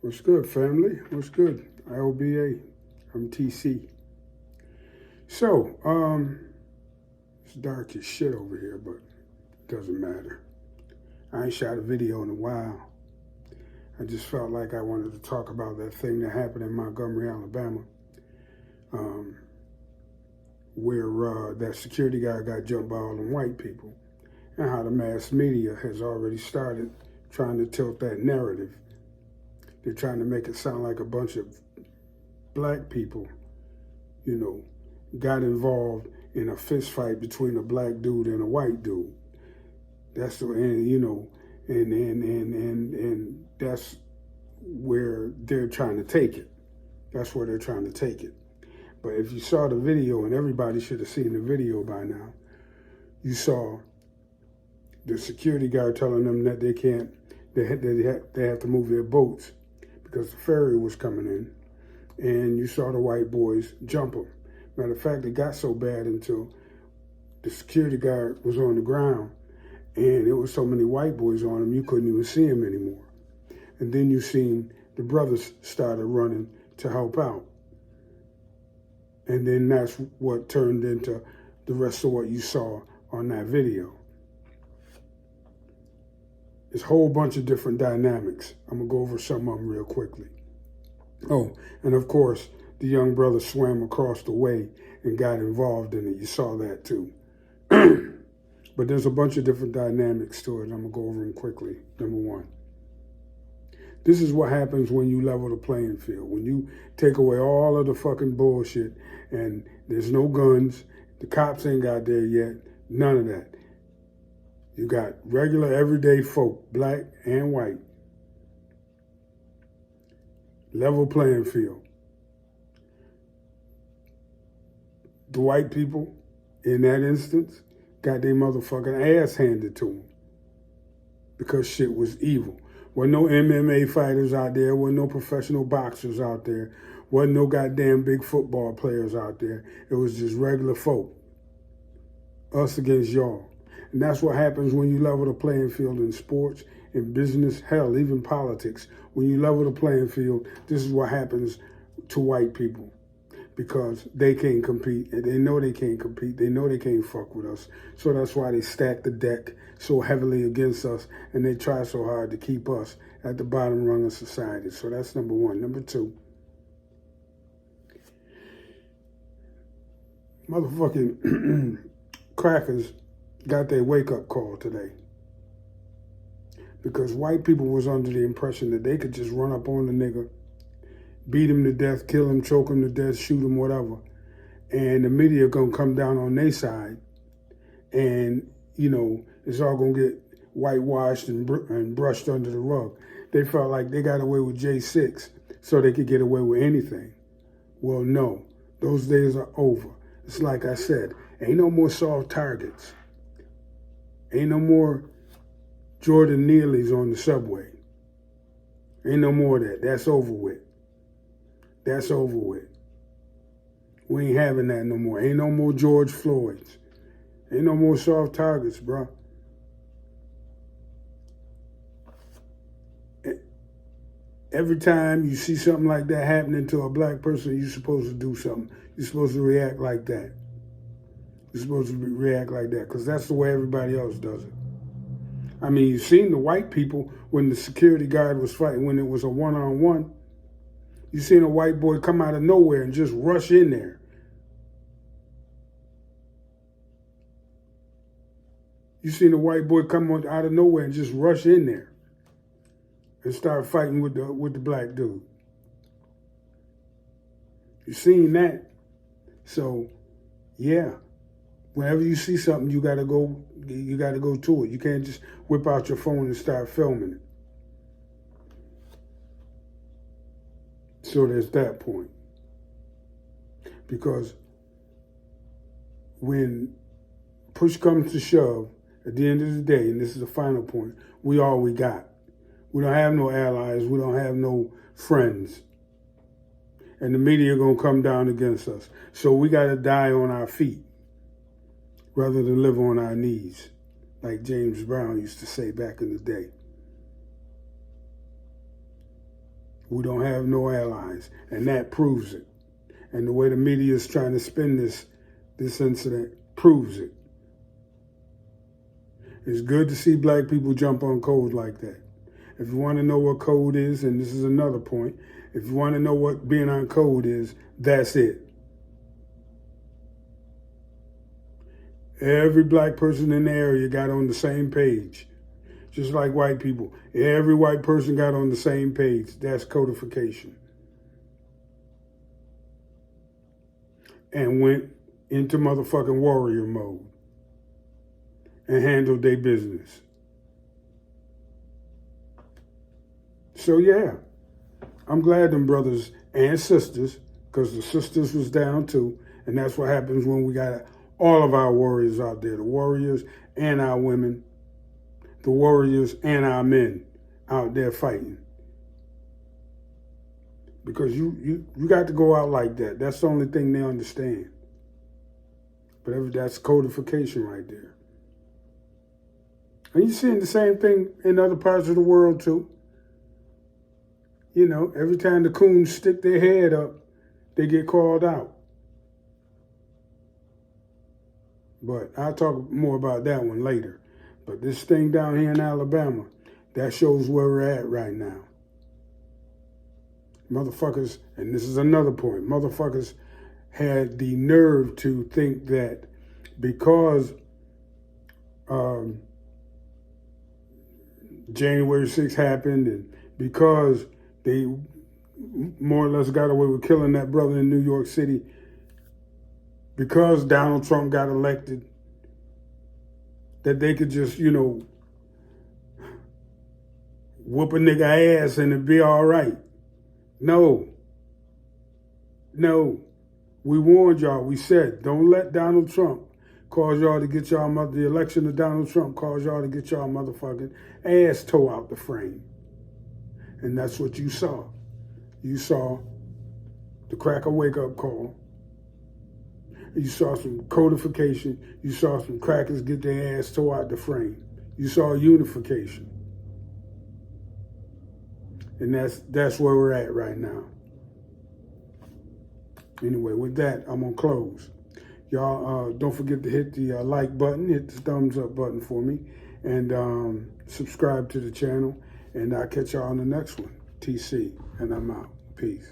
What's good, family? What's good? IOBA. I'm TC. So, it's dark as shit over here, but it doesn't matter. I ain't shot a video in a while. I just felt like I wanted to talk about that thing that happened in Montgomery, Alabama, where that security guard got jumped by all them white people, and how the mass media has already started trying to tilt that narrative. They're trying to make it sound like a bunch of black people, got involved in a fist fight between a black dude and a white dude. That's the and that's where they're trying to take it. That's where they're trying to take it. But if you saw the video, and everybody should have seen the video by now, you saw the security guard telling them that they can't, they have to move their boats because the ferry was coming in, and you saw the white boys jump them. Matter of fact, it got so bad until the security guard was on the ground, and there was so many white boys on him, you couldn't even see him anymore. And then you seen the brothers started running to help out. And then that's what turned into the rest of what you saw on that video. There's a whole bunch of different dynamics. I'm gonna go over some of them real quickly. Oh, and of course, the young brother swam across the way and got involved in it. You saw that too. But there's a bunch of different dynamics to it. I'm gonna go over them quickly. Number one, this is what happens when you level the playing field. When you take away all of the fucking bullshit and there's no guns, the cops ain't got there yet, none of that. You got regular, everyday folk, black and white. Level playing field. The white people, in that instance, got their motherfucking ass handed to them because shit was evil. Wasn't no MMA fighters out there, wasn't no professional boxers out there, wasn't no goddamn big football players out there. It was just regular folk. Us against y'all. And that's what happens when you level the playing field in sports, in business, hell, even politics. When you level the playing field, this is what happens to white people. Because they can't compete, and they know they can't compete. They know they can't fuck with us. So that's why they stack the deck so heavily against us, and they try so hard to keep us at the bottom rung of society. So that's number one. Number two, motherfucking crackers got their wake-up call today. Because white people was under the impression that they could just run up on the nigga, beat him to death, kill him, choke him to death, shoot him, whatever. And the media gonna come down on their side. And, it's all gonna get whitewashed and brushed under the rug. They felt like they got away with J6 so they could get away with anything. Well, no, those days are over. It's like I said, ain't no more soft targets. Ain't no more Jordan Neely's on the subway. Ain't no more of that. That's over with. That's over with. We ain't having that no more. Ain't no more George Floyds. Ain't no more soft targets, bro. Every time you see something like that happening to a black person, you're supposed to do something. You're supposed to react like that. You're supposed to react like that because that's the way everybody else does it. I mean, you've seen the white people when the security guard was fighting, when it was a one-on-one. You seen a white boy come out of nowhere and just rush in there. You seen a white boy come out of nowhere and just rush in there and start fighting with the black dude. You seen that? So, yeah. Whenever you see something, you gotta go to it. You can't just whip out your phone and start filming it. So there's that point. Because when push comes to shove, at the end of the day, and this is the final point, we all we got. We don't have no allies. We don't have no friends. And the media gonna come down against us. So we gotta die on our feet rather than live on our knees, like James Brown used to say back in the day. We don't have no allies, and that proves it. And the way the media is trying to spin this incident proves it. It's good to see black people jump on code like that. If you want to know what code is, and this is another point, if you want to know what being on code is, that's it. Every black person in the area got on the same page. Just like white people. Every white person got on the same page. That's codification. And went into motherfucking warrior mode. And handled their business. So yeah, I'm glad them brothers and sisters, because the sisters was down too, and that's what happens when we got all of our warriors out there, the warriors and our women, the warriors and our men out there fighting. Because you got to go out like that. That's the only thing they understand. But that's codification right there. And you're seeing the same thing in other parts of the world too. You know, every time the coons stick their head up, they get called out. But I'll talk more about that one later. But this thing down here in Alabama, that shows where we're at right now. Motherfuckers, and this is another point, motherfuckers had the nerve to think that because January 6th happened and because they more or less got away with killing that brother in New York City, because Donald Trump got elected, that they could just, you know, whoop a nigga ass and it'd be all right. No. We warned y'all. We said, don't let Donald Trump cause y'all to get y'all the election of Donald Trump cause y'all to get y'all motherfucking ass toe out the frame. And that's what you saw. You saw the Crakka wake-up call. You saw some codification. You saw some crackers get their ass tore out the frame. You saw unification. And that's where we're at right now. Anyway, with that, I'm going to close. Y'all, don't forget to hit the like button, hit the thumbs up button for me, and subscribe to the channel. And I'll catch y'all on the next one. TC, and I'm out. Peace.